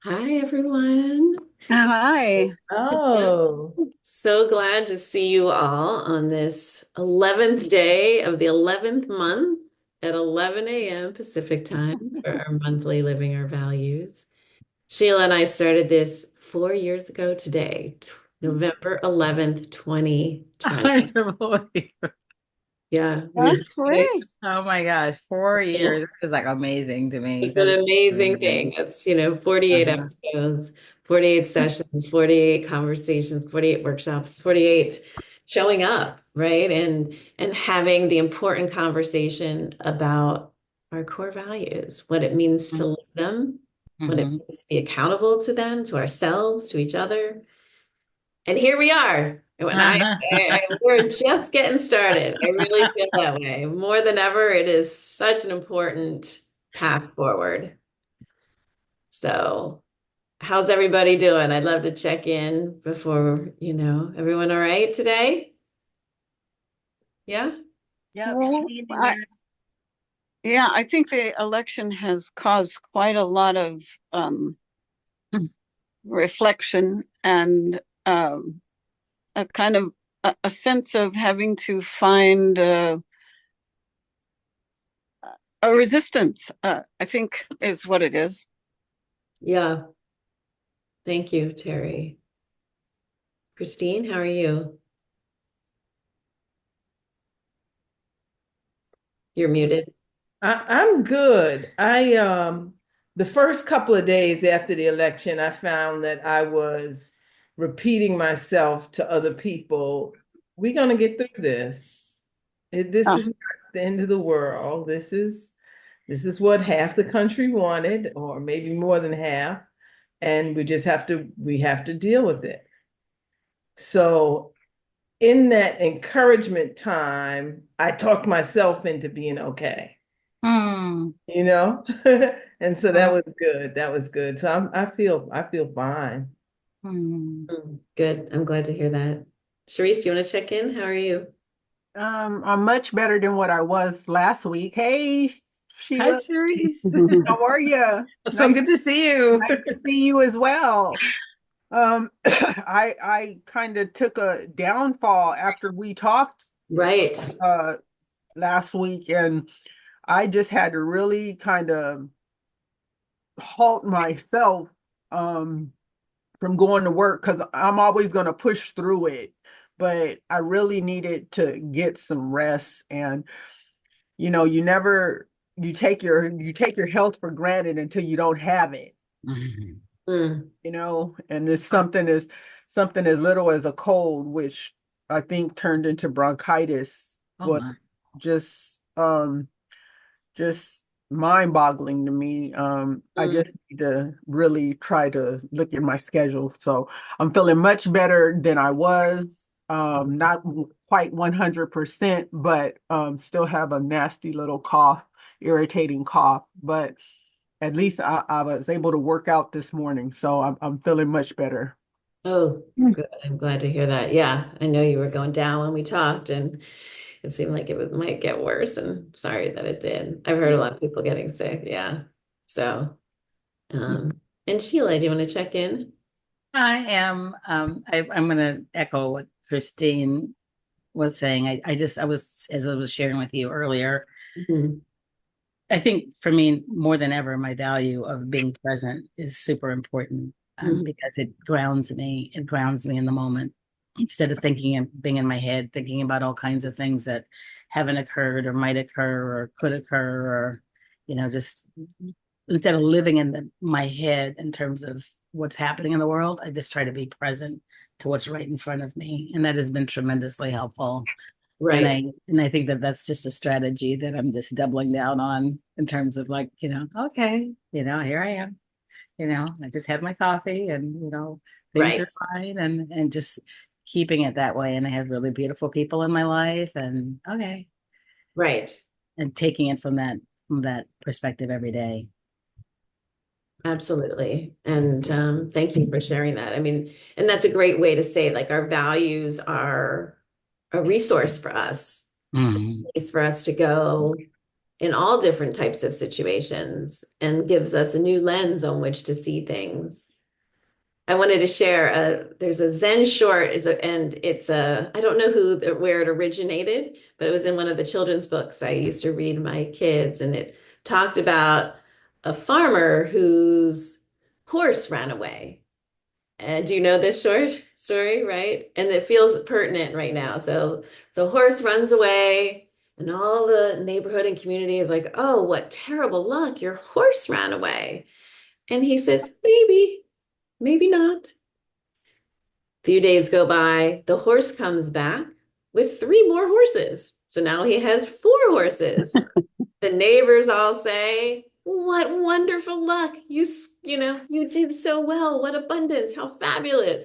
Hi, everyone. Hi. Oh, So glad to see you all on this 11th day of the 11th month at 11 a.m. Pacific time for our monthly Living Our Values. Sheila and I started this 4 years ago today, November 11th, 2020. I can't believe. Yeah, we That's great. Oh my gosh, 4 years. That is like amazing to me. It's an That is amazing amazing. thing. It's, 48 Uh-huh. episodes, 48 sessions, 48 conversations, 48 workshops, 48 showing up, right? And having the important conversation about our core values, what it means to live them, what it Mm-hmm. means to be accountable to them, to ourselves, to each other. And here we are. When we're just getting started. I really feel that way. More than ever, it is such an important path forward. So, how's everybody doing? I'd love to check in before, everyone all right today? Yeah? Yep, Well, hanging in there. yeah, I think the election has caused quite a lot of um, reflection and a kind of a sense of having to find a resistance, I think is what it is. Yeah. Thank you, Terry. Christine, how are you? You're muted. I'm good. I the first couple of days after the election, I found that I was repeating myself to other people. We're gonna get through this. This Uh, is not the end of the world. This is what half the country wanted, or maybe more than half, and we have to deal with it. So in that encouragement time, I talked myself into being okay, mm, you know? And so that mm, was good. That was good. So I feel fine. mm. Good. I'm glad to hear that. Sharice, do you want to check in? How are you? I'm much better than what I was last week. Hey, Hi, Sheila, Cherise. how are you? So good to see you. Nice to see you as well. I kind of took a downfall after we talked Right. uh last week, and I just had to really kind of halt myself um from going to work because I'm always going to push through it. But I really needed to get some rest, and you never you take your health for granted until you don't have it, Mhm. Mm, and it's something as little as a cold, which I think turned into bronchitis, Oh was my. just just mind-boggling to me. I mm, just need to really try to look at my schedule. So I'm feeling much better than I was. Not quite 100%, but still have a nasty little cough, irritating cough. But at least I was able to work out this morning, so I'm feeling much better. Oh, good. I'm glad to hear that. Yeah, I know you were going down when we talked, and it seemed like might get worse. And sorry that it did. I've heard a lot of people getting sick. Yeah. So, and Sheila, do you want to check in? I'm going to echo what Christine was saying. As I was sharing with you earlier, Mhm. I think for me, more than ever, my value of being present is super important, Mhm. because it grounds me. It grounds me in the moment instead of thinking and being in my head, thinking about all kinds of things that haven't occurred or might occur or could occur, or, just instead of living in my head in terms of what's happening in the world, I just try to be present to what's right in front of me. And that has been tremendously helpful. And Right. I think that that's just a strategy that I'm just doubling down on in terms of, like, okay, here I am, I just had my coffee, and, things Right. are fine, and just keeping it that way. And I have really beautiful people in my life, and okay, Right. and taking it from that perspective every day. Absolutely. And thank you for sharing that. I mean, and that's a great way to say like our values are a resource for us, Mhm. place for us to go in all different types of situations and gives us a new lens on which to see things. I wanted to share there's a Zen short and it's I don't know where it originated, but it was in one of the children's books I used to read my kids, and it talked about a farmer whose horse ran away. And do you know this short story, right? And it feels pertinent right now. So the horse runs away, and all the neighborhood and community is like, "Oh, what terrible luck. Your horse ran away." And he says, "Maybe, maybe not." Few days go by, the horse comes back with three more horses. So now he has four horses. The neighbors all say, "What wonderful luck. You did so well. What abundance. How fabulous."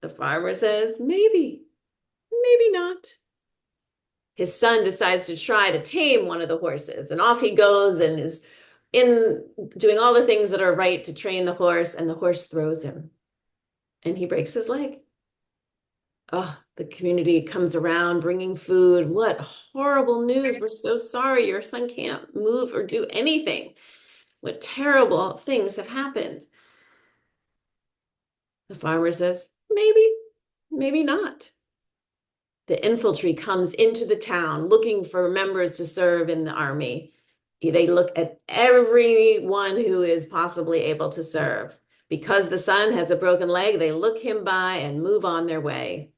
The farmer says, "Maybe, maybe not." His son decides to try to tame one of the horses, and off he goes and is in doing all the things that are right to train the horse, and the horse throws him and he breaks his leg. Oh, the community comes around bringing food. What horrible news. We're so sorry. Your son can't move or do anything. What terrible things have happened. The farmer says, "Maybe, maybe not." The infantry comes into the town looking for members to serve in the army. They look at everyone who is possibly able to serve. Because the son has a broken leg, they look him by and move on their way.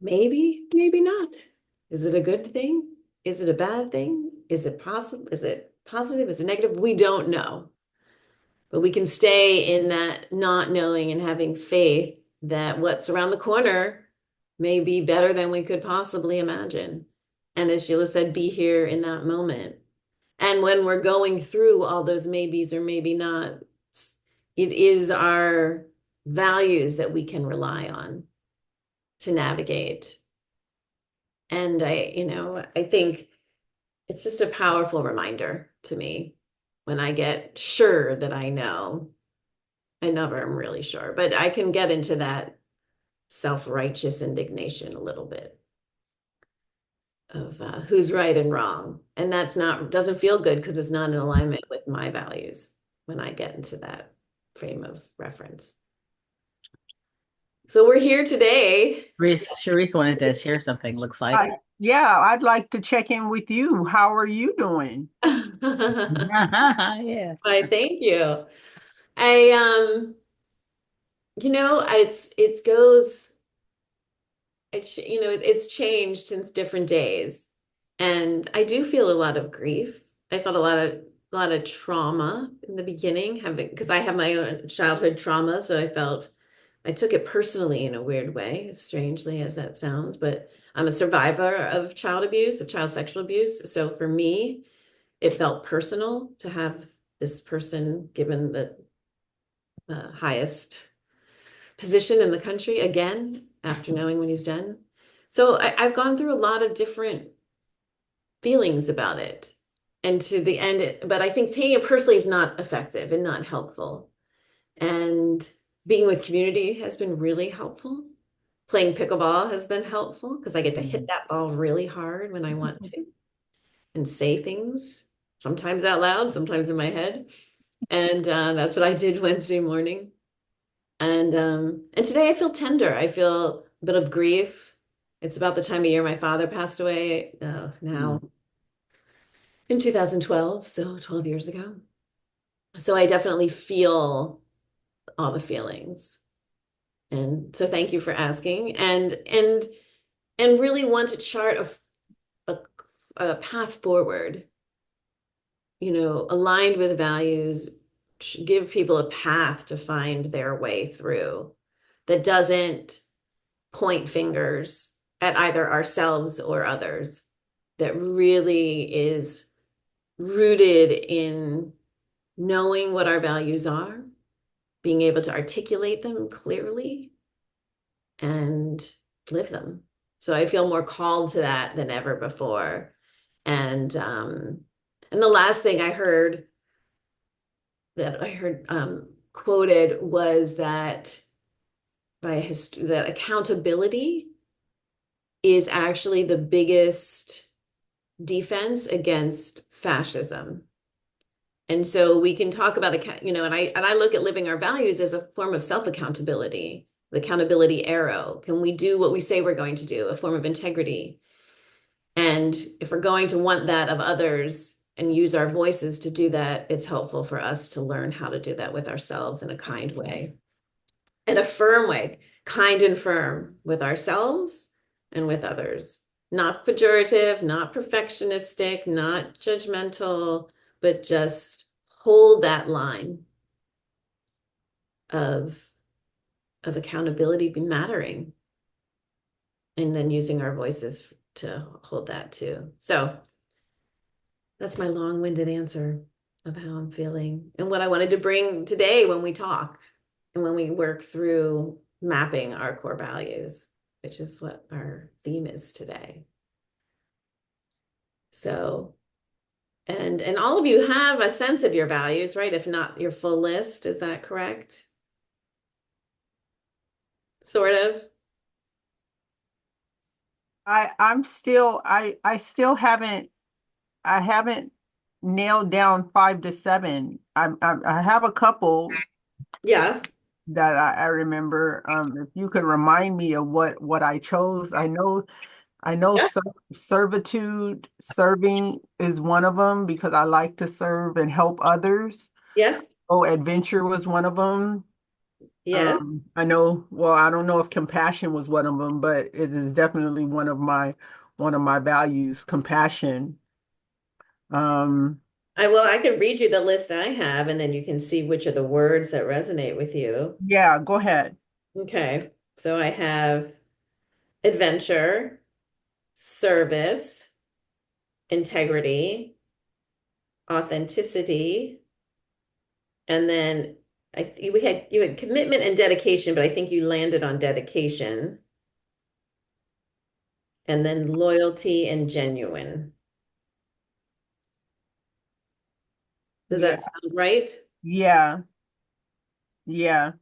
Maybe, maybe not. Is it a good thing? Is it a bad thing? Is it possible? Is it positive? Is it negative? We don't know. But we can stay in that not knowing and having faith that what's around the corner may be better than we could possibly imagine. And as Sheila said, be here in that moment. And when we're going through all those maybes or maybe not, it is our values that we can rely on to navigate. And I think it's just a powerful reminder to me when I get sure that I know. I never am really sure, but I can get into that self-righteous indignation a little bit of who's right and wrong. And doesn't feel good because it's not in alignment with my values when I get into that frame of reference. So we're here today. Sharice wanted to share something, looks like. Yeah, I'd like to check in with you. How are you doing? Yeah. Why, thank you. I it goes it's changed since different days. And I do feel a lot of grief. I felt a lot of trauma in the beginning, because I have my own childhood trauma, so I took it personally in a weird way, as strangely as that sounds, but I'm a survivor of child abuse, of child sexual abuse. So for me, it felt personal to have this person given the highest position in the country again after knowing what he's done. So I've gone through a lot of different feelings about it. And to the end, but I think taking it personally is not effective and not helpful. And being with community has been really helpful. Playing pickleball has been helpful because I get to hit that ball really hard when I want to and say things, sometimes out loud, sometimes in my head. And that's what I did Wednesday morning. And today I feel tender. I feel a bit of grief. It's about the time of year my father passed away now in 2012, so 12 years ago. So I definitely feel all the feelings. And so thank you for asking, and really want to chart a path forward, aligned with values, give people a path to find their way through that doesn't point fingers at either ourselves or others, that really is rooted in knowing what our values are, being able to articulate them clearly, and live them. So I feel more called to that than ever before. And the last thing I heard quoted was that that accountability is actually the biggest defense against fascism. And so we can talk about, and I look at living our values as a form of self-accountability, the accountability arrow. Can we do what we say we're going to do? A form of integrity. And if we're going to want that of others and use our voices to do that, it's helpful for us to learn how to do that with ourselves in a kind way and a firm way, kind and firm with ourselves and with others. Not pejorative, not perfectionistic, not judgmental, but just hold that line of accountability be mattering, and then using our voices to hold that too. So that's my long-winded answer of how I'm feeling and what I wanted to bring today when we talk and when we work through mapping our core values, which is what our theme is today. So, and all of you have a sense of your values, right? If not your full list, is that correct? Sort of. I still haven't nailed down 5 to 7. I have a couple Yeah. that I remember. If you could remind me of what I chose. I know Yeah. servitude, serving is one of them because I like to serve and help others. Yes. Oh, adventure was one of them. Yes. I know, well, I don't know if compassion was one of them, but it is definitely one of my values, compassion. Um, I can read you the list I have, and then you can see which are the words that resonate with you. yeah, go ahead. Okay. So I have adventure, service, integrity, authenticity, and then you had commitment and dedication, but I think you landed on dedication, and then loyalty and genuine. Does Yeah, that sound right? yeah, yeah.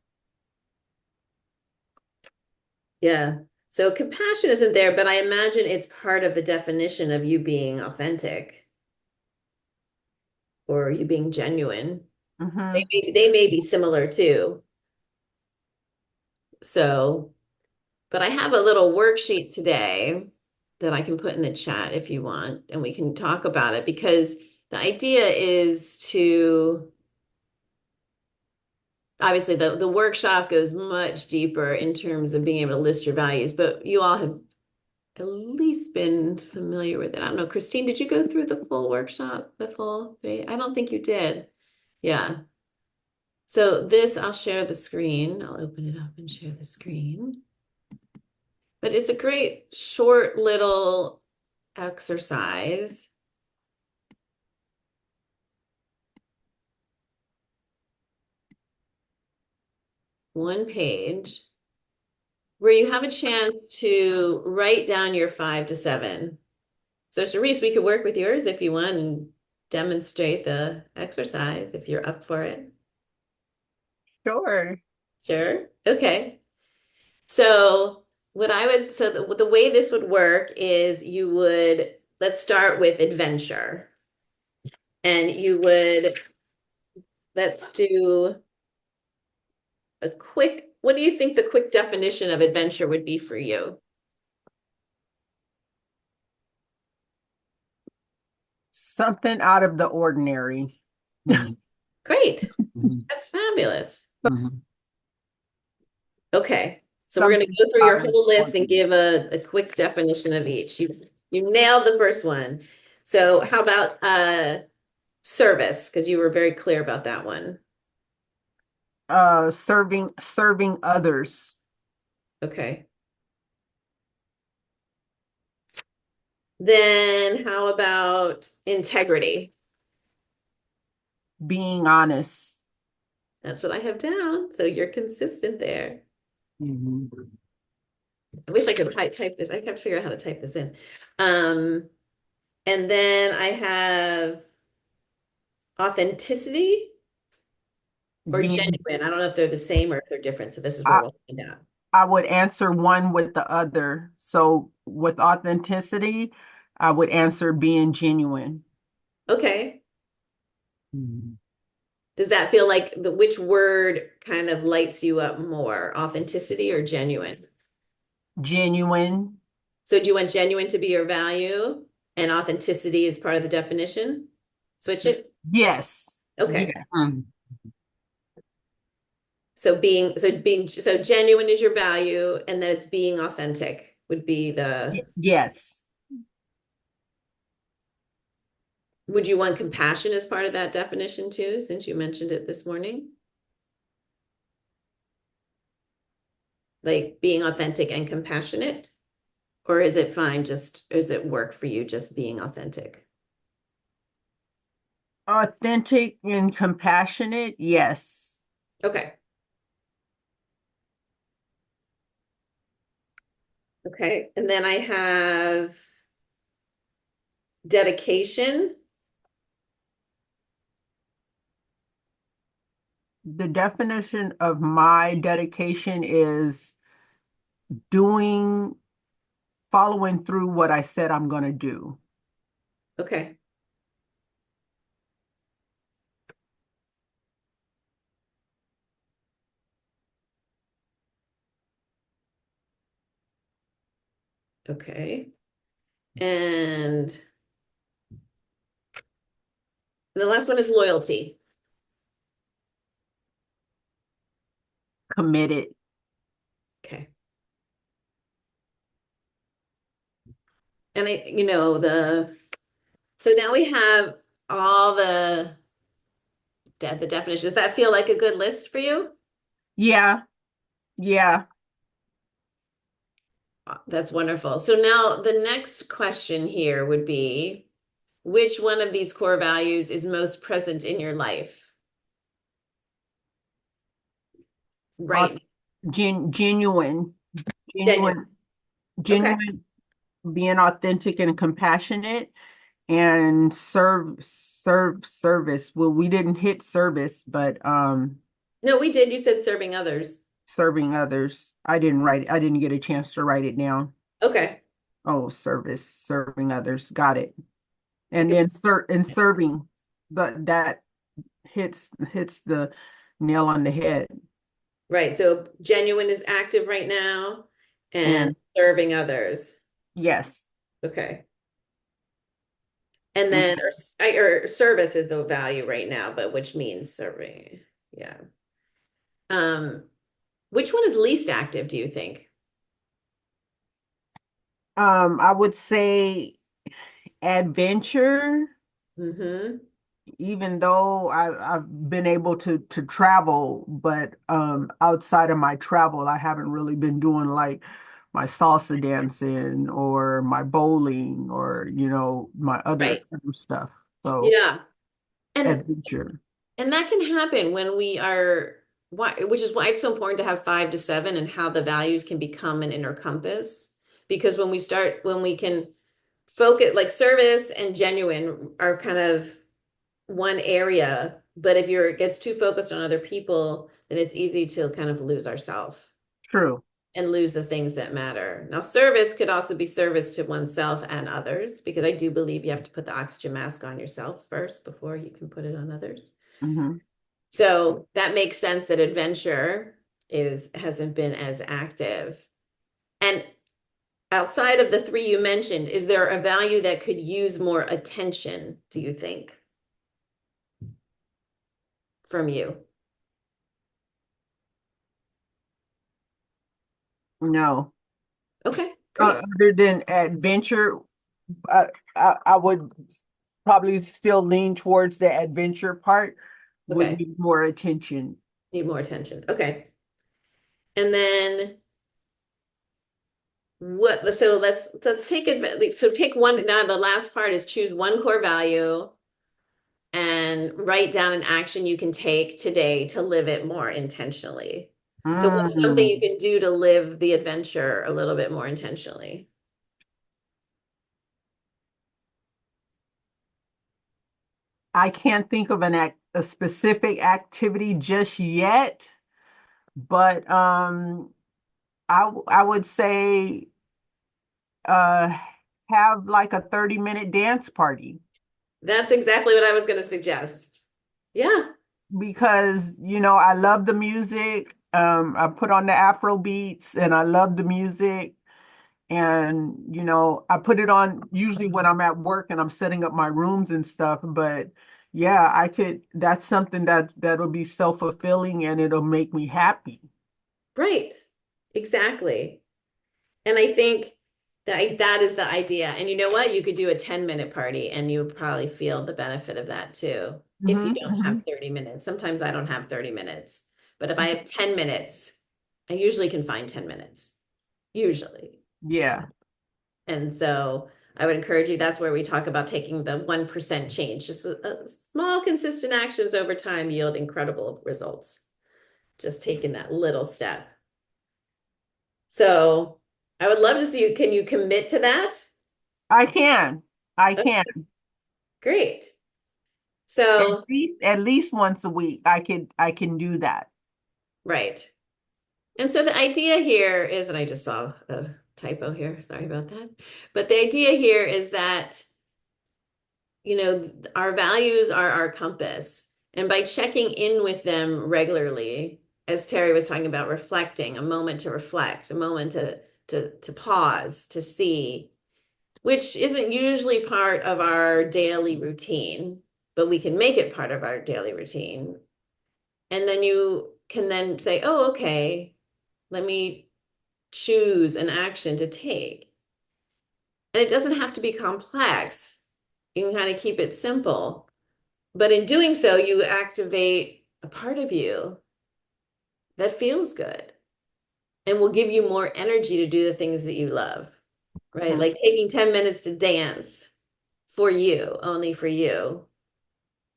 Yeah. So compassion isn't there, but I imagine it's part of the definition of you being authentic or you being genuine. Hmm. They may be similar too. So, but I have a little worksheet today that I can put in the chat if you want, and we can talk about it because the idea is to obviously the workshop goes much deeper in terms of being able to list your values, but you all have at least been familiar with it. I don't know, Christine, did you go through the full workshop, the full three? I don't think you did. Yeah. So this, I'll share the screen. I'll open it up and share the screen. But it's a great short little exercise. One page where you have a chance to write down your 5 to 7. So Sharice, we could work with yours if you want and demonstrate the exercise if you're up for it. Sure. Sure. Okay. So the way this would work is let's start with adventure. And let's do what do you think the quick definition of adventure would be for you? Something out of the ordinary. Great. Mhm. That's fabulous. Mhm. Okay. So we're going to Something go through your out of the whole list and ordinary. give a quick definition of each. You nailed the first one. So how about service? Because you were very clear about that one. Serving others, Okay. Then how about integrity? being honest. That's what I have down. So you're consistent there. Mhm. I wish I could type this. I have to figure out how to type this in. Um, and then I have authenticity or Being, genuine. I don't know if they're the same or if they're different. So this is where I, we'll find out. I would answer one with the other. So with authenticity, I would answer being genuine. Okay. Mhm. Does that feel like which word kind of lights you up more, authenticity or genuine? Genuine. So do you want genuine to be your value and authenticity is part of the definition? Switch it? Yes. Okay. Yeah. Mm. So genuine is your value and then it's being authentic would be Yes. would you want compassion as part of that definition too, since you mentioned it this morning? Like being authentic and compassionate? Or is it fine does it work for you just being authentic? Authentic and compassionate. Yes. Okay. Okay. And then I have dedication. The definition of my dedication is doing, following through what I said I'm going to do. Okay. Okay. And the last one is loyalty. Committed. Okay. And so now we have all the definitions. Does that feel like a good list for you? Yeah. Yeah. That's wonderful. So now the next question here would be, which one of these core values is most present in your life Au- right Genuine. Genuine. Genuine. Okay. Genuine. Being authentic and compassionate and service. Well, we didn't hit service, but No, we did. You said serving others. serving others. I didn't get a chance to write it down. Okay. Oh, service, serving others. Got it. You And could, then serving, but that hits the nail on the head. right. So genuine is active right now and And serving others. yes. Okay. And then, Mhm. or service is the value right now, but which means serving. Yeah. Um, which one is least active, do you think? I would say adventure, Mm-hmm. even though I've been able to travel, but outside of my travel, I haven't really been doing like my salsa dancing or my bowling or my other Right. kind of stuff. So Yeah. And adventure. and that can happen when we are which is why it's so important to have 5 to 7 and how the values can become an inner compass. Because when we can focus, like service and genuine are kind of one area, but if it gets too focused on other people, then it's easy to kind of lose ourselves True. and lose the things that matter. Now, service could also be service to oneself and others, because I do believe you have to put the oxygen mask on yourself first before you can put it on others. Hmm. So that makes sense that adventure hasn't been as active. And outside of the three you mentioned, is there a value that could use more attention, do you think, from you? No. Okay, great. Other than adventure, I would probably still lean towards the adventure part, would Okay, need more attention. need more attention. Okay. And then let's take it. So pick one. Now the last part is choose one core value and write down an action you can take today to live it more intentionally. So what's something you Mm. can do to live the adventure a little bit more intentionally? I can't think of a specific activity just yet, but I would say uh have like a 30-minute dance party. That's exactly what I was going to suggest. Yeah. Because I love the music. I put on the Afro beats and I love the music. And I put it on usually when I'm at work and I'm setting up my rooms and stuff. But yeah, that's something that'll be self-fulfilling and it'll make me happy. Right. Exactly. And I think that is the idea. And you know what? You could do a 10-minute party and you would probably feel the benefit of that too. If you Hmm. don't Hmm. have 30 minutes. Sometimes I don't have 30 minutes. But if I have 10 minutes, I usually can find 10 minutes. Usually. Yeah. And so I would encourage you, that's where we talk about taking the 1% change. Just a small, consistent actions over time yield incredible results. Just taking that little step. So I would love to see you. Can you commit to that? I can. I Okay, can. great. At So, least once a week. I can do that. right. And so the idea here is, and I just saw a typo here, sorry about that. But the idea here is that, our values are our compass. And by checking in with them regularly, as Terry was talking about, reflecting, a moment to reflect, a moment to pause, to see, which isn't usually part of our daily routine, but we can make it part of our daily routine. And then you can then say, oh, okay, let me choose an action to take. And it doesn't have to be complex. You can kind of keep it simple. But in doing so, you activate a part of you that feels good and will give you more energy to do the things that you love, right? Mhm. Like taking 10 minutes to dance for you, only for you,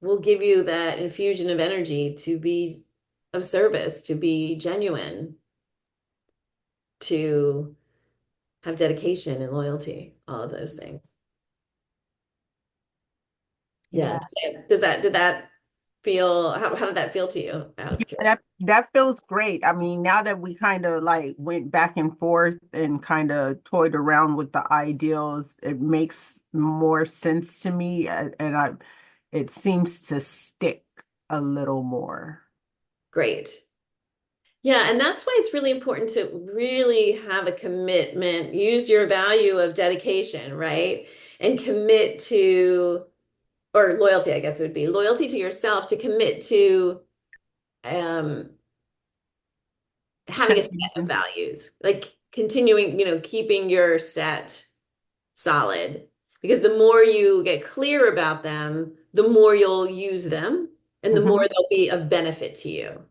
will give you that infusion of energy to be of service, to be genuine, to have dedication and loyalty, all of those things. Yeah. Yeah. Did that feel, how did that feel to you out of curiosity? That feels great. I mean, now that we kind of like went back and forth and kind of toyed around with the ideals, it makes more sense to me, and it seems to stick a little more. Great. Yeah, and that's why it's really important to really have a commitment, use your value of dedication, right? And commit to, or loyalty, I guess it would be loyalty to yourself to commit to um having a set of Checking. values, like continuing, keeping your set solid. Because the more you get clear about them, the more you'll use them and the more Hmm. they'll be of benefit to you.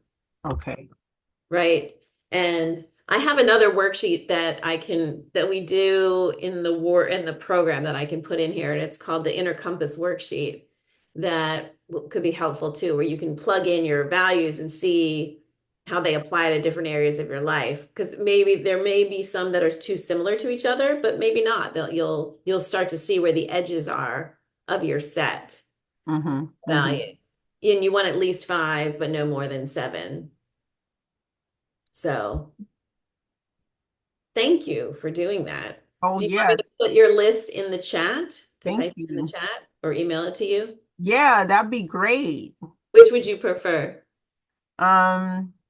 Okay. Right. And I have another worksheet that we do in the program that I can put in here, and it's called the Inner Compass worksheet that could be helpful too, where you can plug in your values and see how they apply to different areas of your life. Because maybe there may be some that are too similar to each other, but maybe not. You'll start to see where the edges are of your set Hmm. Hmm. value. And you want at least five, but no more than seven. So thank you for doing that. Oh Do you want me yeah. to put your list in the chat, to Thank type it in the you. chat or email it to you? Yeah, that'd be great. Which would you prefer?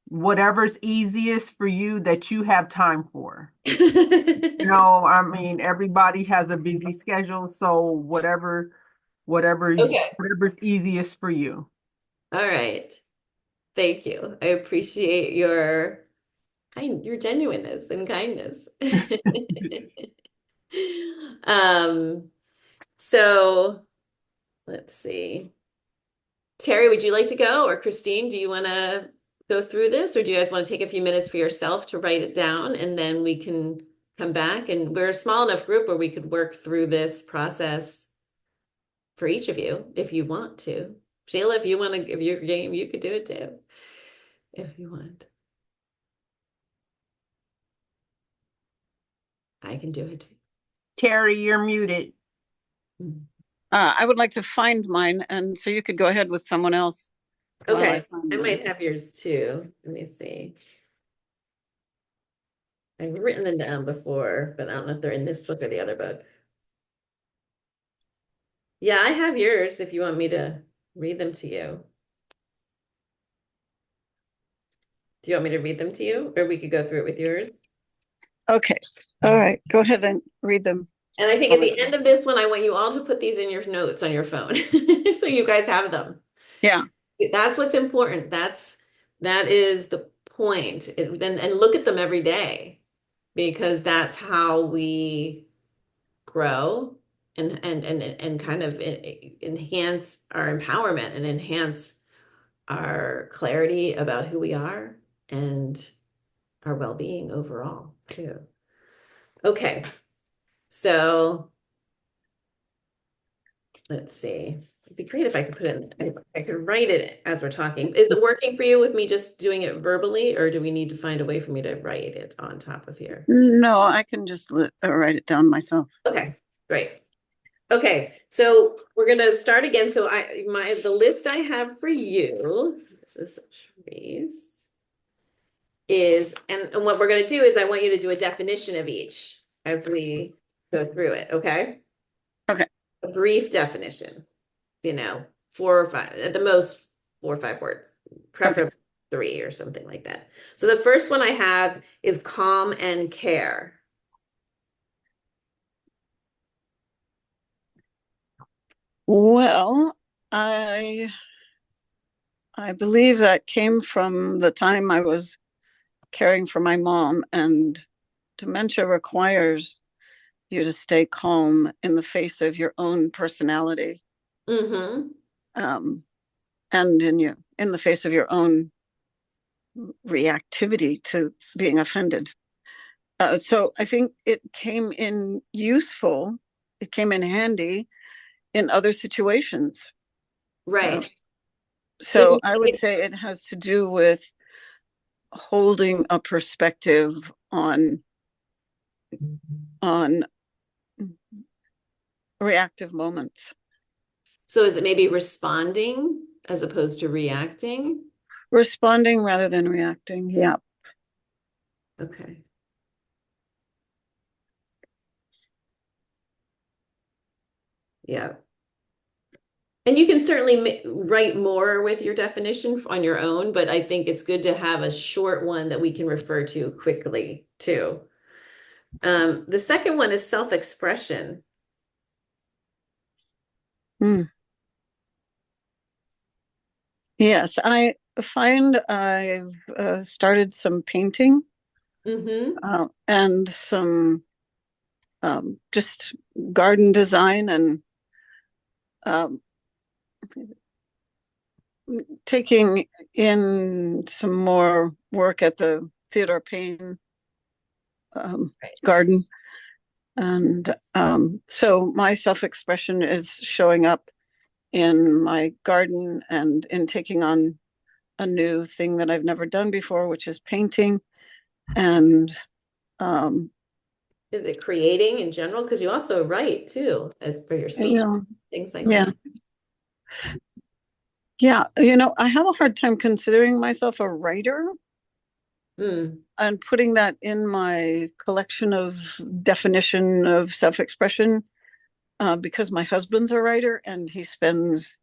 Whatever's easiest for you that you have time for. I mean, everybody has a busy schedule, so Okay. whatever's easiest for you. All right. Thank you. I appreciate your genuineness and kindness. Um, so let's see. Terry, would you like to go? Or Christine, do you want to go through this? Or do you guys want to take a few minutes for yourself to write it down and then we can come back? And we're a small enough group where we could work through this process for each of you if you want to. Sheila, if you want to give your game, you could do it too, if you want. I can do it Terry, you're muted. too. I would like to find mine, and so you could go ahead with someone else while I Okay, find I mine. might have yours too. Let me see. I've written them down before, but I don't know if they're in this book or the other book. Yeah, I have yours if you want me to read them to you. Do you want me to read them to you, or we could go through it with yours? Okay. All right. Go ahead and read them. And I think at the end of this one, I want you all to put these in your notes on your phone so you guys have them. Yeah. That's what's important. That is the point. And look at them every day because that's how we grow and kind of enhance our empowerment and enhance our clarity about who we are and our well-being overall too. Okay, so let's see. It'd be great if I could put it in, I could write it as we're talking. Is it working for you with me just doing it verbally, or do we need to find a way for me to write it on top of here? No, I can just write it down myself. Okay, great. Okay, so we're gonna start again. So the list I have for you, this is Sharice, and what we're gonna do is I want you to do a definition of each as we go through it, okay? Okay. A brief definition, 4 or 5, at the most 4 or 5 words, preferably 3 or something like that. So the first one I have is calm and care. Well, I believe that came from the time I was caring for my mom, and dementia requires you to stay calm in the face of your own personality, Mm-hmm. and in the face of your own reactivity to being offended. So I think it came in useful. It came in handy in other situations. Right. So I would say it has to do with holding a perspective on reactive moments. So is it maybe responding as opposed to reacting? Responding rather than reacting. Yeah. Okay. Yeah. And you can certainly write more with your definition on your own, but I think it's good to have a short one that we can refer to quickly too. The second one is self-expression. Mm. Yes, I find I've started some painting, and some just garden design, and um, taking in some more work at the Theodore Payne garden. And so my self-expression is showing up in my garden and in taking on a new thing that I've never done before, which is painting. And Is it creating in general? Because you also write too, as for your speech, yeah, things like yeah, that. yeah. I have a hard time considering myself a writer and putting that in my collection of definition of self-expression, because my husband's a writer and he spends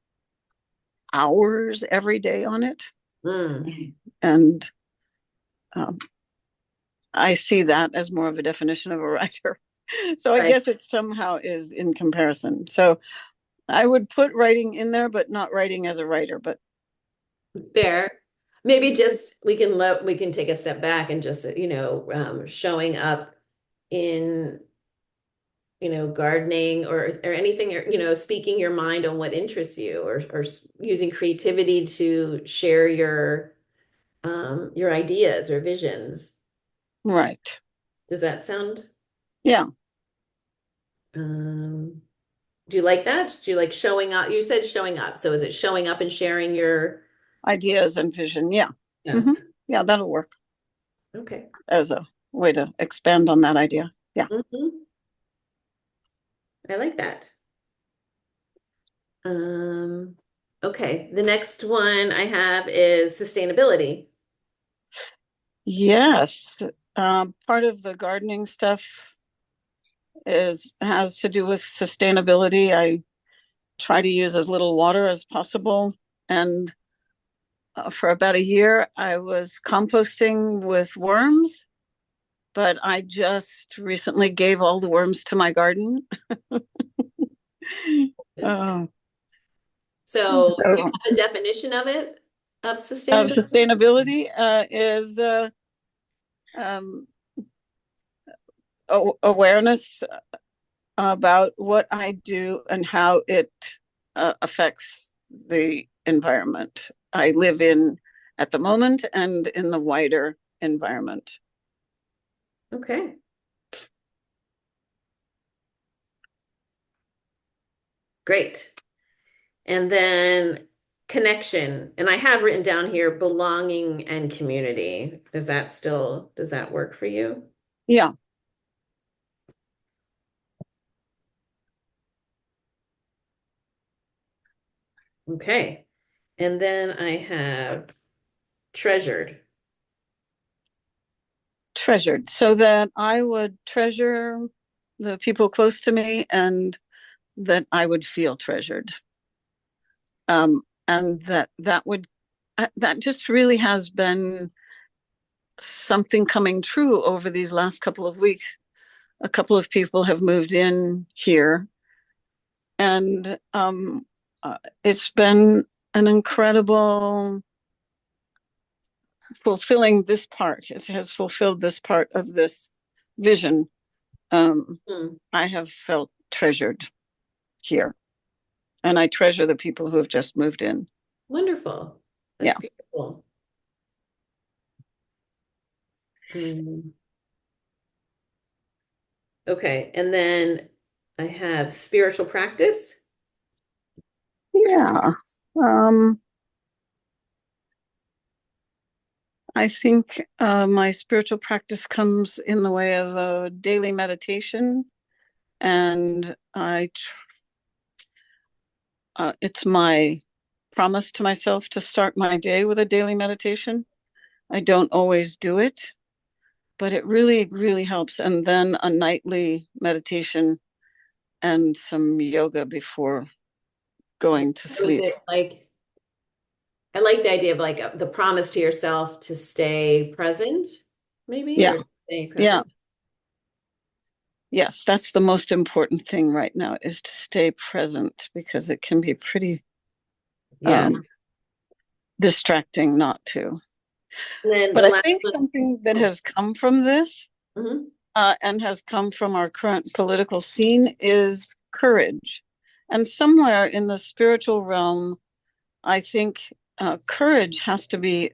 hours every day on it. And I see that as more of a definition of a writer. So I guess it somehow is in comparison. So I would put writing in there, but not writing as a writer. But There, maybe just we can take a step back and just showing up in gardening or anything, or speaking your mind on what interests you, or using creativity to share your ideas or visions. right. Does that sound? Yeah. Do you like that? Do you like showing up? You said showing up. So is it showing up and sharing your Ideas and vision. Yeah. Yeah. Yeah, that'll work Okay. as a way to expand on that idea. Yeah. I like that. Okay. The next one I have is sustainability. Yes. Part of the gardening stuff has to do with sustainability. I try to use as little water as possible. And for about a year, I was composting with worms, but I just recently gave all the worms to my garden. uh, So, do you so have a definition of it, of of sustainability? sustainability is um, awareness about what I do and how it affects the environment I live in at the moment and in the wider environment. Okay. Great. And then connection. And I have written down here belonging and community. Does that work for you? Yeah. Okay. And then I have treasured. Treasured, so that I would treasure the people close to me and that I would feel treasured. And that just really has been something coming true over these last couple of weeks. A couple of people have moved in here, and it's been an incredible fulfilling this part. It has fulfilled this part of this vision. I have felt treasured here, and I treasure the people who have just moved in. Wonderful. Yeah. That's beautiful. Mm. Okay. And then I have spiritual practice. Yeah. I think my spiritual practice comes in the way of a daily meditation, and it's my promise to myself to start my day with a daily meditation. I don't always do it, but it really, really helps. And then a nightly meditation and some yoga before going to So is sleep. it like, I like the idea of like the promise to yourself to stay present, maybe, Yeah, or stay yeah, present. yes, that's the most important thing right now is to stay present because it can be pretty Yeah. um, distracting not to. And then But the I last think one. something that Oh, has come from this and has come from our current political scene is courage. And somewhere in the spiritual realm, I think courage has to be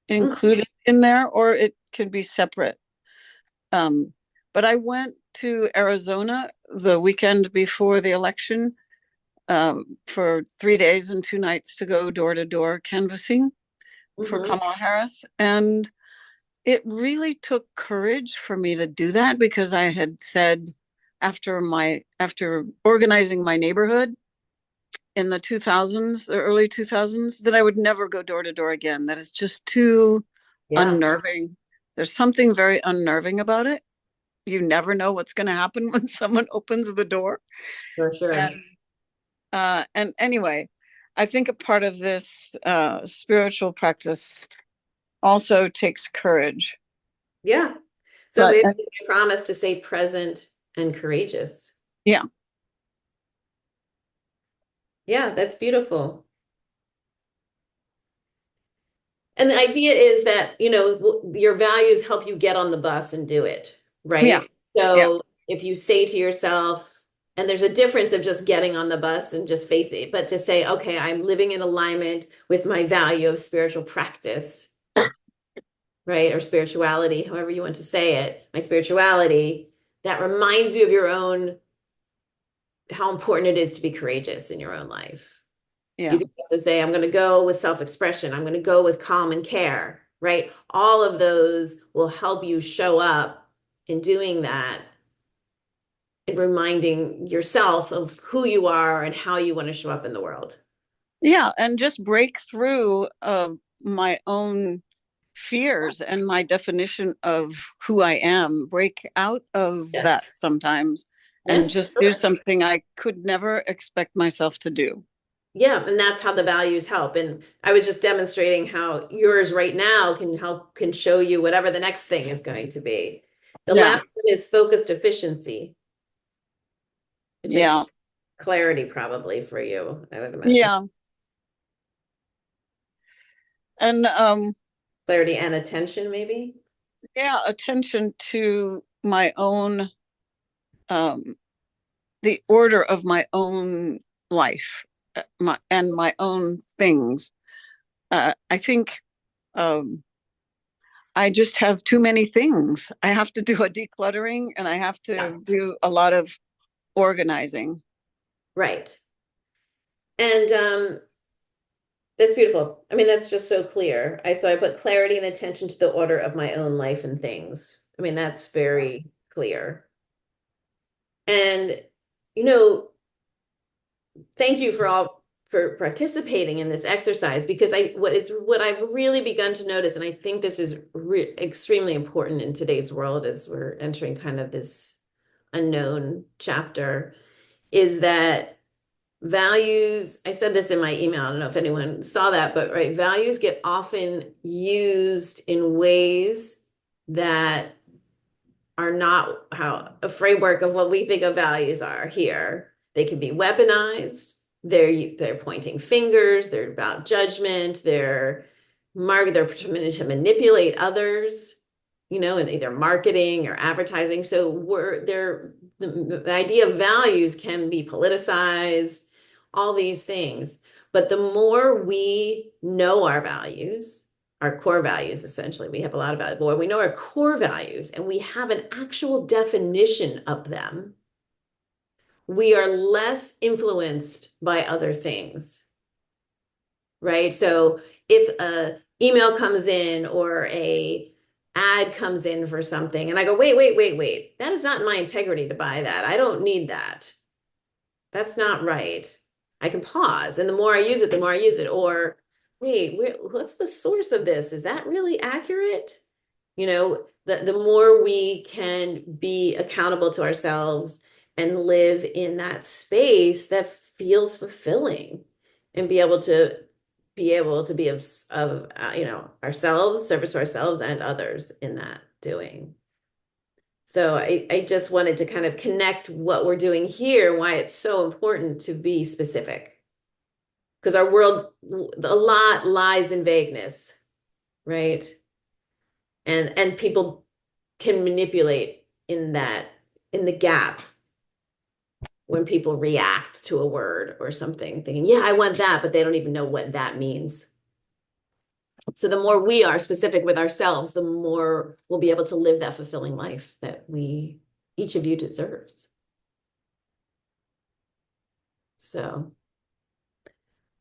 mhm, included in there or it could be separate. Um, but I went to Arizona the weekend before the election for 3 days and 2 nights to go door to door canvassing for mhm. Kamala Harris. And it really took courage for me to do that because I had said after organizing my neighborhood in the 2000s, the early 2000s, that I would never go door to door again. That is just too Yeah, unnerving. There's something very unnerving about it. You never know what's going to happen when someone opens the door. for sure. And anyway, I think a part of this spiritual practice also takes courage. Yeah. So But maybe it's a promise to stay present and courageous. yeah, Yeah, that's beautiful. And the idea is that, your values help you get on the bus and do it, yeah, right? yeah, So if you say to yourself, and there's a difference of just getting on the bus and just face it, but to say, okay, I'm living in alignment with my value of spiritual practice, right? Or spirituality, however you want to say it, my spirituality, that reminds you of your own, how important it is to be courageous in your own life. You yeah, can also say, I'm going to go with self-expression. I'm going to go with calm and care, right? All of those will help you show up in doing that and reminding yourself of who you are and how you want to show up in the world. yeah. And just break through my own fears and my definition of who I am, break out of that Yes. sometimes and Yes. just do something I could never expect myself to do. Yeah, and that's how the values help. And I was just demonstrating how yours right now can show you whatever the next thing is going to be. The Yeah, last one is focused efficiency, which I think yeah, clarity probably for you, I would imagine. yeah. And Clarity and attention, maybe. yeah, attention to my own um the order of my own life, my own things. I think um I just have too many things. I have to do a decluttering and I have Yeah. to do a lot of organizing. Right. And that's beautiful. I mean, that's just so clear. I put clarity and attention to the order of my own life and things. I mean, that's very clear. And you know, thank you for participating in this exercise because what I've really begun to notice, and I think this is extremely important in today's world as we're entering kind of this unknown chapter, is that values, I said this in my email, I don't know if anyone saw that, but right, values get often used in ways that are not how a framework of what we think of values are here. They can be weaponized. They're pointing fingers. They're about judgment. They're to manipulate others, you know, in either marketing or advertising. So the idea of values can be politicized, all these things. But the more we know our values, our core values, essentially, we have a lot of values, but when we know our core values and we have an actual definition of them, we are less influenced by other things, right? So if a email comes in or a ad comes in for something and I go, wait, that is not in my integrity to buy that. I don't need that. That's not right. I can pause. And the more I use it, the more I use it. Or wait, what's the source of this? Is that really accurate? You know, the more we can be accountable to ourselves and live in that space that feels fulfilling and be able to be of you know, ourselves, service to ourselves and others in that doing. So I just wanted to kind of connect what we're doing here, why it's so important to be specific. Because our world, a lot lies in vagueness, right? And people can manipulate in the gap when people react to a word or something, thinking, yeah, I want that, but they don't even know what that means. So the more we are specific with ourselves, the more we'll be able to live that fulfilling life that each of you deserves. So,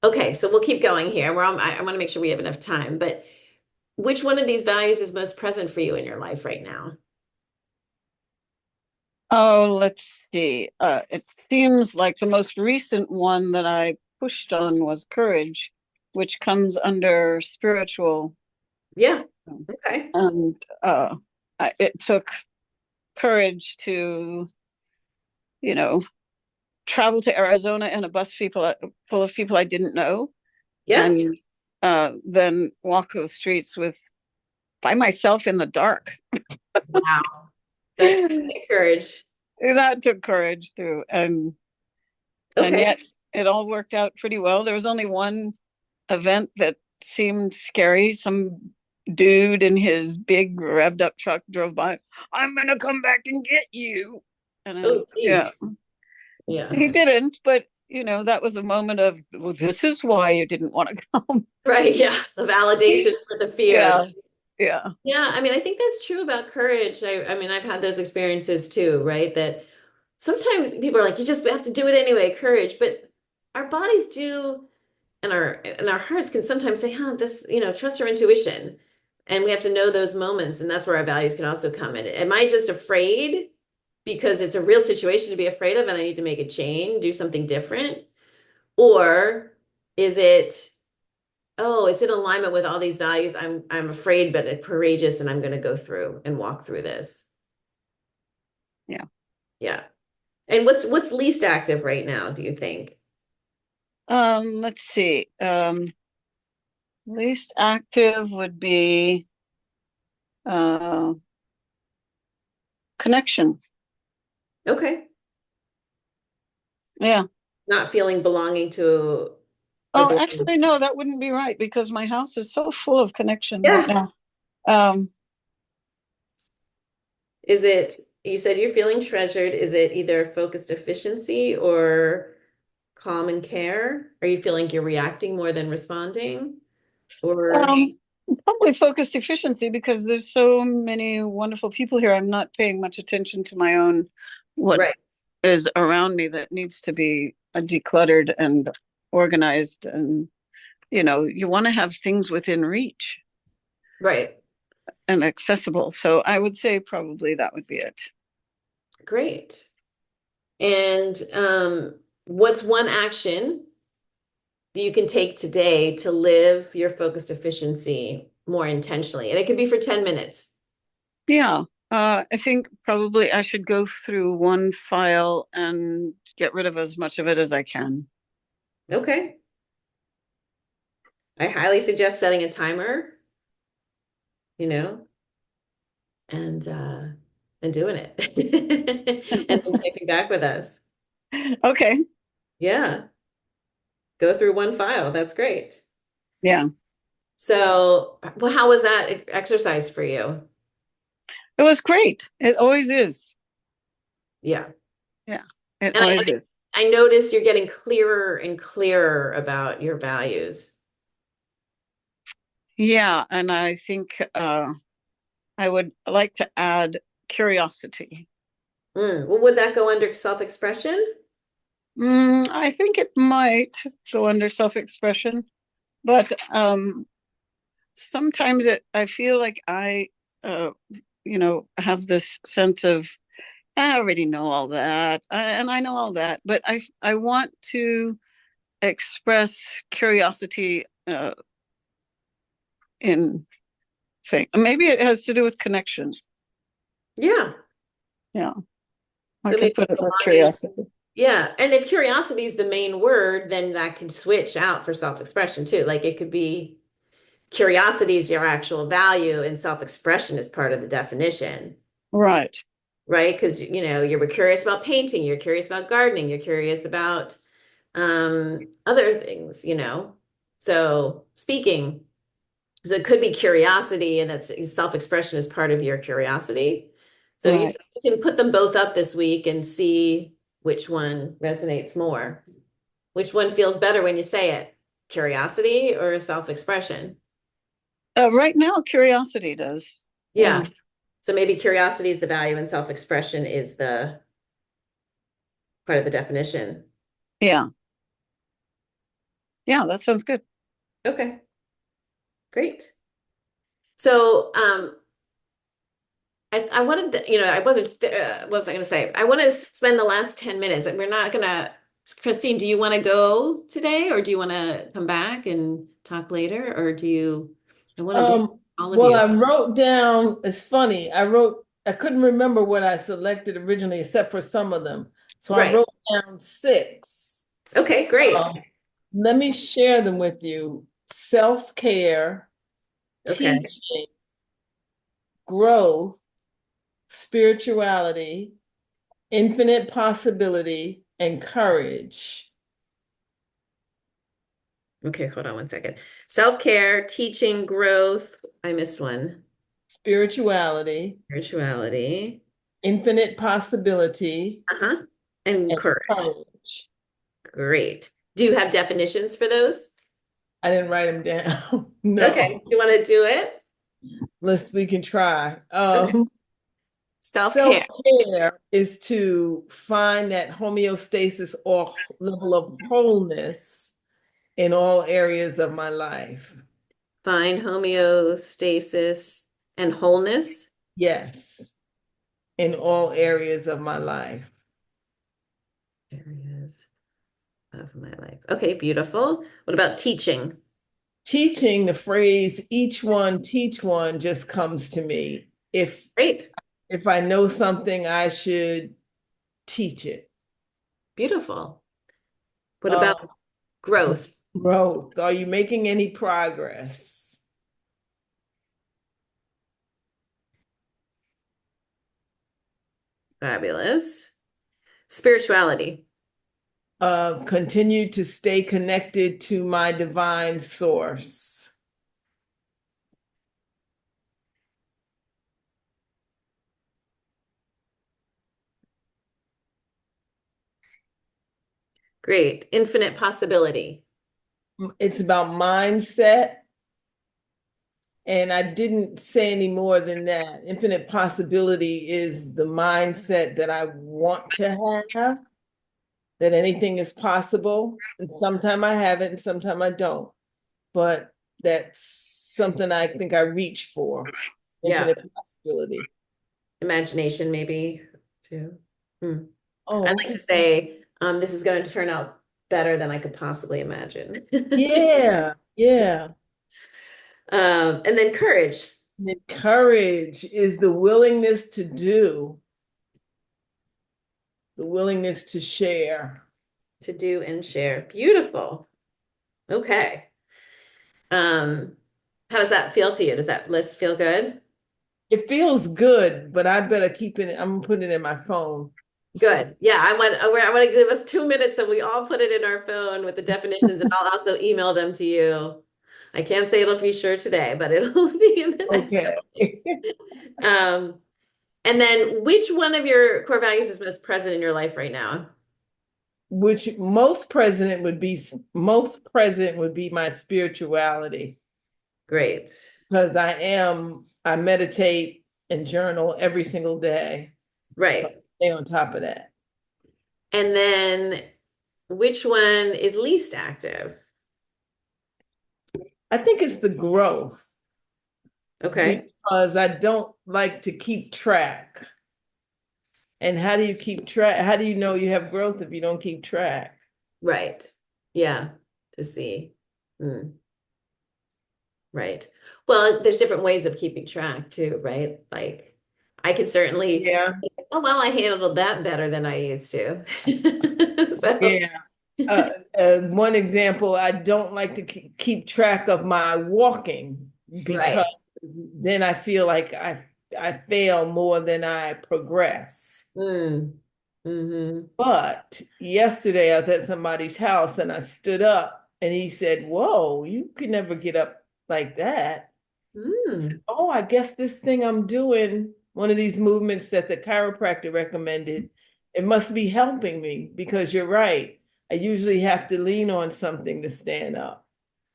okay, so we'll keep going here. I want to make sure we have enough time, but which one of these values is most present for you in your life right now? Oh, let's see. It seems like the most recent one that I pushed on was courage, which comes under spiritual. Yeah. Okay. And it took courage to, you know, travel to Arizona in a full of people I didn't know, Yeah. and then walk the streets by myself in the dark. Wow. That takes courage. That took courage too, and Okay. yet it all worked out pretty well. There was only one event that seemed scary. Some dude in his big revved up truck drove by. I'm gonna come back and get you. And Oh, yeah, geez. Yeah. he didn't, but that was a moment of, well, this is why you didn't want to come. Right. Yeah. The validation for the fear. Yeah, yeah, Yeah. I mean, I think that's true about courage. I mean, I've had those experiences too, right? That sometimes people are like, you just have to do it anyway, courage. But our bodies do, and our hearts can sometimes say, huh, this, trust your intuition. And we have to know those moments. And that's where our values can also come in. Am I just afraid because it's a real situation to be afraid of and I need to make a change, do something different? Or is it, oh, it's in alignment with all these values. I'm afraid, but courageous, and I'm going to go through and walk through this. yeah. Yeah. And what's least active right now, do you think? Let's see. Least active would be uh connection. Okay. Yeah. Not feeling belonging to a Oh, group. actually, no, that wouldn't be right because my house is so full of connection right Yeah. now. Um, Is it, you said you're feeling treasured. Is it either focused efficiency or calm and care? Are you feeling you're reacting more than responding? Or, um, Probably focused efficiency because there's so many wonderful people here. I'm not paying much attention to my own, what right, is around me that needs to be decluttered and organized. And, you want to have things within reach right. and accessible. So I would say probably that would be it. Great. And what's one action that you can take today to live your focused efficiency more intentionally? And it could be for 10 minutes. Yeah. I think probably I should go through one file and get rid of as much of it as I can. Okay. I highly suggest setting a timer, you know, and uh and doing it. And then checking back with us. Okay. Yeah. Go through one file. That's great. Yeah. So, well, how was that exercise for you? It was great. It always is. Yeah. Yeah. It And always is. I notice you're getting clearer and clearer about your values. Yeah. And I think I would like to add curiosity. Well, would that go under self-expression? I think it might go under self-expression, but sometimes I feel like uh, have this sense of I already know all that, and I know all that, but I want to express curiosity in thing. Maybe it has to do with connection. Yeah. Yeah, I So could maybe put it with belonging. curiosity. Yeah. And if curiosity is the main word, then that could switch out for self-expression too. Like it could be curiosity is your actual value and self-expression is part of the definition, Right, right? Because you were curious about painting, you're curious about gardening, you're curious about other things. So speaking. So it could be curiosity, and that's self-expression is part of your curiosity. So you right. can put them both up this week and see which one resonates more. Which one feels better when you say it? Curiosity or self-expression? Right now, curiosity does. Yeah, Yeah. So maybe curiosity is the value and self-expression is the part of the definition. yeah, yeah. That sounds good. Okay, great. So I wanted I wasn't what was I going to say? I want to spend the last 10 minutes and we're not going to Christine, do you want to go today or do you want to come back and talk later or do you I want to do all of Well, you. I wrote down, it's funny, I couldn't remember what I selected originally except for some of them. So I Right. wrote down six. Okay, great. Let me share them with you. Self-care, Okay. teaching, growth, spirituality, infinite possibility, and courage. Okay, hold on one second. Self-care, teaching, growth. I missed one. Spirituality, Spirituality. infinite possibility, Uh-huh. And and courage. courage. Great. Do you have definitions for those? I didn't write them down. Okay. No. You want to do it? We can try. Okay. Self-care. Self-care is to find that homeostasis or level of wholeness in all areas of my life. Find homeostasis and wholeness. Yes, in all areas of my life. Areas of my life. Okay, beautiful. What about teaching? Teaching, the phrase each one teach one just comes to me. If Great. if I know something, I should teach it. Beautiful. What Uh, about growth? Growth. Are you making any progress? Fabulous. Spirituality. Continue to stay connected to my divine source. Great. Infinite possibility. It's about mindset. And I didn't say any more than that. Infinite possibility is the mindset that I want to have, that anything is possible. And sometimes I have it and sometimes I don't. But that's something I think I reach for. Yeah. Infinite possibility. Imagination, maybe too. Hmm. I'd Oh, like okay. to say, this is going to turn out better than I could possibly imagine. Yeah, yeah. And then courage. And courage is the willingness to do, the willingness to share. To do and share. Beautiful. Okay. Um, how does that feel to you? Does that list feel good? It feels good, but I better keep it. I'm putting it in my phone. Good. Yeah, I want to give us 2 minutes and we all put it in our phone with the definitions, and I'll also email them to you. I can't say it'll be sure today, but it'll be in the next Okay. couple days. Um, and then which one of your core values is most present in your life right now? Which most present would be my spirituality, Great. because I meditate and journal every single day. So I Right. stay on top of that. And then which one is least active? I think it's the growth, Okay. because I don't like to keep track. And how do you keep track? How do you know you have growth if you don't keep track? Right. Yeah. To see. Hmm. Right. Well, there's different ways of keeping track too, right? Like I could certainly, Yeah, oh, well, I handled that better than I used to. So, yeah. One example, I don't like to keep track of my walking, because right. then I feel like I fail more than I progress. Mm. Hmm. But yesterday I was at somebody's house and I stood up and he said, "Whoa, you could never get up like that." I said, Mm. "Oh, I guess this thing I'm doing, one of these movements that the chiropractor recommended, it must be helping me, because you're right. I usually have to lean on something to stand up,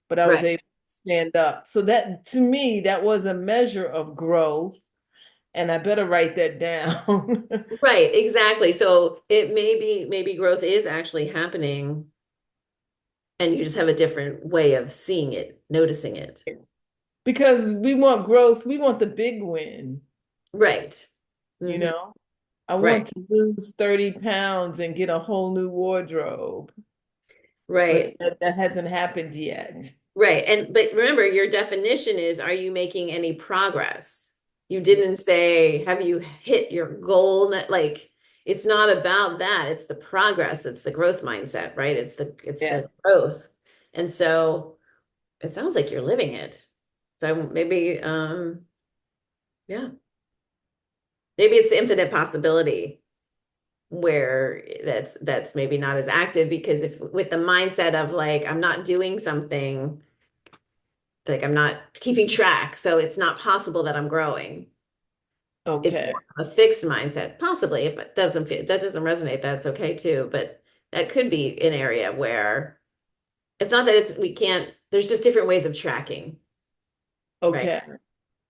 but I was Right. able to stand up." So that, to me, that was a measure of growth, and I better write that down. Right. Exactly. So it maybe growth is actually happening and you just have a different way of seeing it, noticing it. Because we want growth, we want the big win, Right. you Hmm. know? I Right. want to lose 30 pounds and get a whole new wardrobe, but Right. that hasn't happened yet. Right. And but remember, your definition is, are you making any progress? You didn't say, have you hit your goal? Like it's not about that. It's the progress. It's the growth mindset, right? It's Yeah. the growth. And so it sounds like you're living it. So maybe yeah. Maybe it's the infinite possibility where that's maybe not as active, because if with the mindset of like I'm not doing something, like I'm not keeping track, so it's not possible that I'm growing. It's Okay. more of a fixed mindset. Possibly, if it doesn't feel that doesn't resonate, that's okay too. But that could be an area where it's not that it's we can't, there's just different ways of tracking, right? Okay.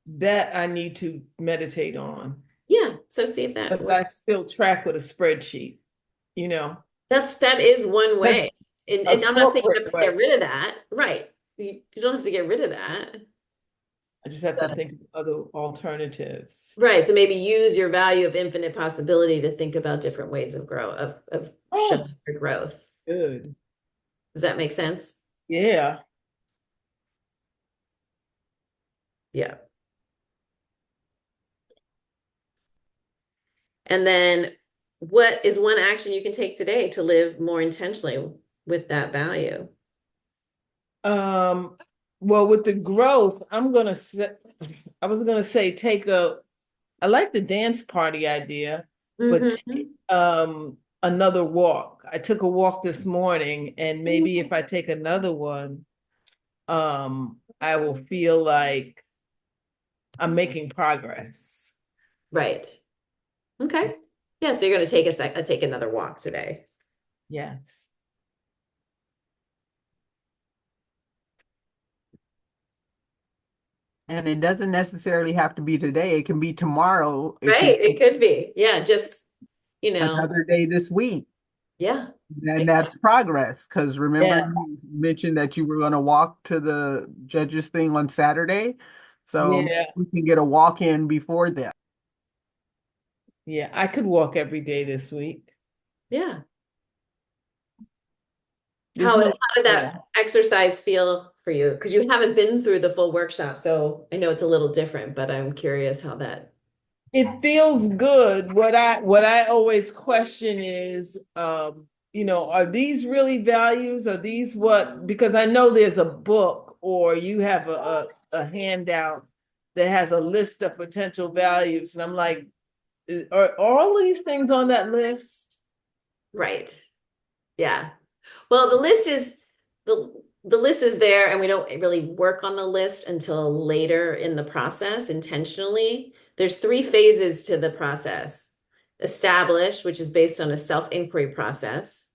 That I need to meditate on. Yeah. So see if that But I works. still track with a spreadsheet, you know, That is one that's way. And a I'm not saying you corporate have to way. get rid of that. Right. You don't have to get rid of that. I just have to think of other alternatives. Right. So maybe use your value of infinite possibility to think about different ways of grow of Oh, showing your growth. good. Does that make sense? Yeah. Yeah. And then what is one action you can take today to live more intentionally with that value? Well, with the growth, I was gonna say I like the dance party idea, but take, Mm-hmm. another walk. I took a walk this morning, and maybe if I take another one, I will feel like I'm making progress. Right. Okay. Yeah, so you're going to take another walk today. Yes. And it doesn't necessarily have to be today. It can be tomorrow. It can Right. It could be. Yeah, just, be another day this week. yeah. And that's progress. Because remember, Yeah. you mentioned that you were going to walk to the judges thing on Saturday. So Yeah. we can get a walk in before that. Yeah. I could walk every day this week. Yeah. There's no, How did yeah. that exercise feel for you? Because you haven't been through the full workshop, so I know it's a little different, but I'm curious how that. It feels good. What I always question is, are these really values? Are these what? Because I know there's a book or you have a handout that has a list of potential values, and I'm like, are all these things on that list? Right. Yeah. Well, the list is there, and we don't really work on the list until later in the process intentionally. There's three phases to the process. Establish, which is based on a self-inquiry process,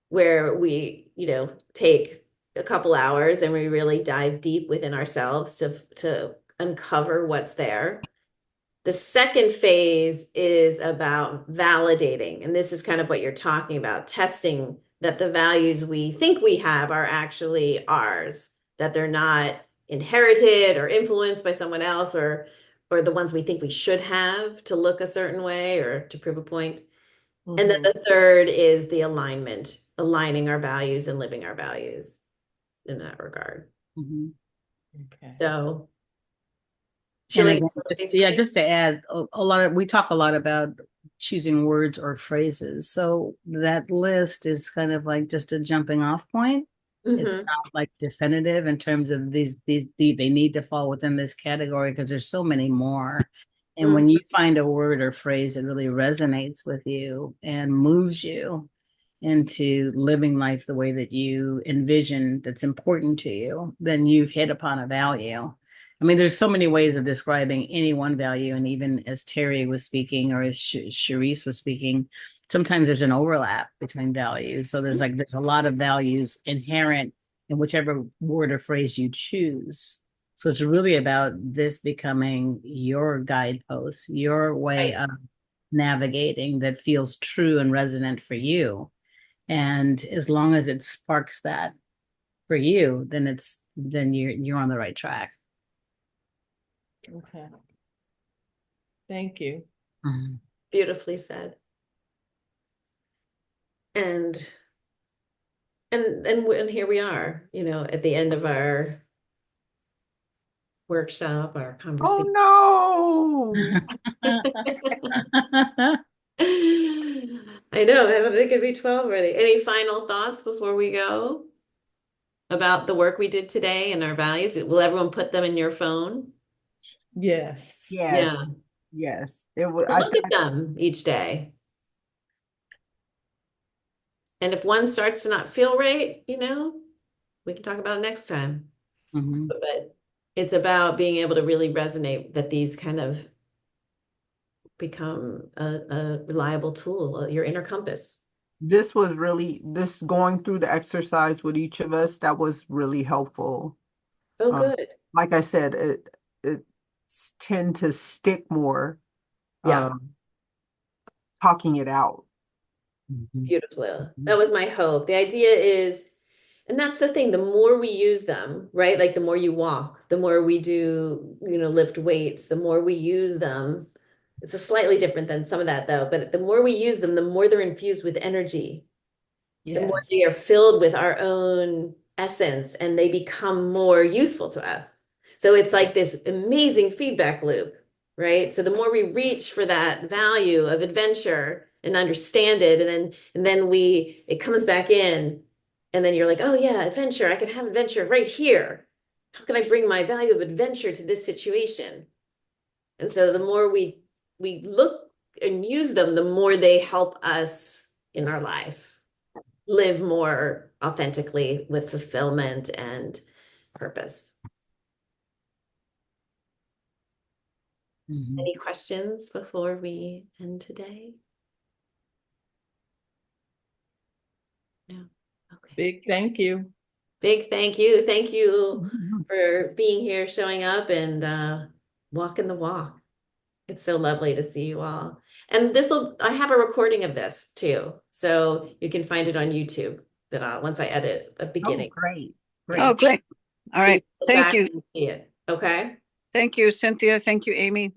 where we, take a couple hours and we really dive deep within ourselves to uncover what's there. The second phase is about validating, and this is kind of what you're talking about, testing that the values we think we have are actually ours, that they're not inherited or influenced by someone else or the ones we think we should have to look a certain way or to prove a point. And then Mhm. the third is the alignment, aligning our values and living our values in that regard. Mhm. Okay. So, And Sheila, again, just to add a lot of, we talk a lot about choosing words or phrases. So that list is kind of like just a jumping off point. It's mm-hmm. not like definitive in terms of they need to fall within this category because there's so many more. And Mm-hmm. when you find a word or phrase that really resonates with you and moves you into living life the way that you envision that's important to you, then you've hit upon a value. I mean, there's so many ways of describing any one value. And even as Terry was speaking or as Charisse was speaking, sometimes there's an overlap between values. So there's a lot of values inherent in whichever word or phrase you choose. So it's really about this becoming your guidepost, your way Right. of navigating that feels true and resonant for you. And as long as it sparks that for you, then you're on the right track. Okay. Thank you. Mhm. Beautifully said. And and here we are, at the end of our workshop, our conversation. Oh I know, it could be 12 already. Any final thoughts before we go about the work we did today and our values? Will everyone put them in your phone? Yes. Yeah. yes, yes. It was. Look at them each day. And if one starts to not feel right, we can talk about it next time. Mhm. But it's about being able to really resonate that these kind of become a reliable tool, your inner compass. This was really this going through the exercise with each of us. That was really helpful. Oh, Um, good. like I said, it tend to stick more. Yeah, Um, talking it out. Mhm. beautifully. That was my hope. The idea is, and that's the thing, the more we use them, right? Like the more you walk, the more we do, lift weights, the more we use them. It's a slightly different than some of that though, but the more we use them, the more they're infused with energy, the more Yes. they are filled with our own essence and they become more useful to us. So it's like this amazing feedback loop, right? So the more we reach for that value of adventure, and understand it. And then it comes back in, and then you're like, oh yeah, adventure. I can have adventure right here. How can I bring my value of adventure to this situation? And so the more we look and use them, the more they help us in our life live more authentically with fulfillment and purpose. Mhm. Any questions before we end today? No. Okay. Big thank you. Big thank you. Thank you Mhm. for being here, showing up, and walking the walk. It's so lovely to see you all. And I have a recording of this too. So you can find it on YouTube that once I edit the Oh, beginning. great. Oh, Great. great. All So you right. can go Thank back you. and see it. Okay. Thank you, Cynthia. Thank you, Amy.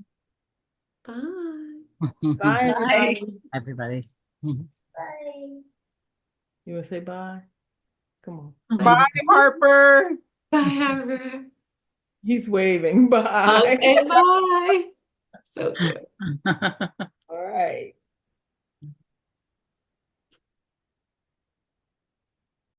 Bye. Bye, Bye. everybody. Everybody. Mhm. Bye. You want to say bye? Come on. Bye, Harper. Bye, Amber. He's waving. Bye. Okay, bye. So cute.